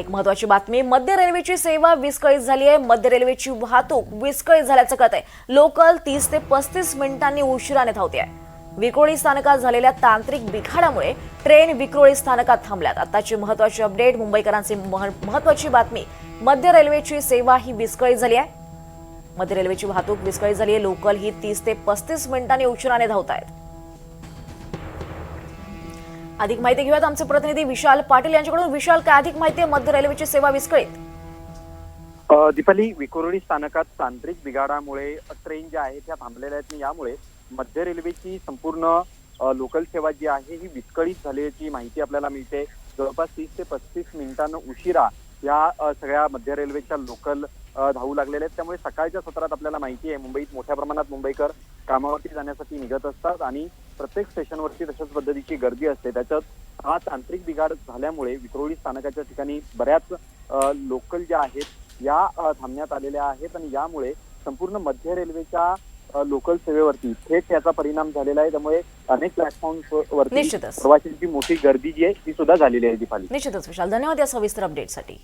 एक महत्त्वाची बातमी, मध्य रेल्वेची सेवा विस्कळीत झाली आहे। मध्य रेल्वेची वाहतूक विस्कळीत झाल्याचं कळतंय। लोकल 30 ते 35 मिनिटांनी उशिराने धावते आहे। विक्रोळी स्थानकात झालेल्या तांत्रिक बिघाडामुळे ट्रेन विक्रोळी स्थानकात थांबल्यात। आताची महत्त्वाची अपडेट, मुंबईकरांची महत्त्वाची बातमी, मध्य रेल्वेची सेवा ही विस्कळीत झाली आहे। मध्य रेल्वेची वाहतूक विस्कळीत झाली आहे। लोकल ही 30 ते 35 मिनिटांनी उशिराने धावत आहेत। अधिक माहिती घेऊयात आमचे प्रतिनिधी विशाल पाटील यांच्याकडून। विशाल, काय अधिक माहिती आहे? मध्य रेल्वेची सेवा विस्कळीत। दीपाली, विक्रोळी स्थानकात तांत्रिक बिघाडामुळे ट्रेन ज्या आहेत त्या थांबलेल्या आहेत आणि यामुळे मध्य रेल्वेची संपूर्ण लोकल सेवा जी आहे ही विस्कळीत झाल्याची माहिती आपल्याला मिळते। जवळपास 30 ते 35 मिनिटांना उशिरा या सगळ्या मध्य रेल्वेच्या लोकल धावू लागलेल्या आहेत। त्यामुळे सकाळच्या सत्रात आपल्याला माहिती आहे मुंबईत मोठ्या प्रमाणात मुंबईकर कामावरती जाण्यासाठी निघत असतात आणि प्रत्येक स्टेशनवरती तशाच पद्धतीची गर्दी असते। त्याच्यात हा तांत्रिक बिघाड झाल्यामुळे विक्रोळी स्थानकाच्या ठिकाणी बऱ्याच लोकल ज्या आहेत या थांबण्यात आलेल्या आहेत आणि यामुळे संपूर्ण मध्य रेल्वेच्या लोकल सेवेवरती थेट याचा परिणाम झालेला आहे। त्यामुळे अनेक प्लॅटफॉर्मवरती प्रवाशांची मोठी गर्दी जी आहे ती सुद्धा झालेली आहे। दीपाली, निश्चितच विशाल, धन्यवाद या सविस्तर अपडेटसाठी।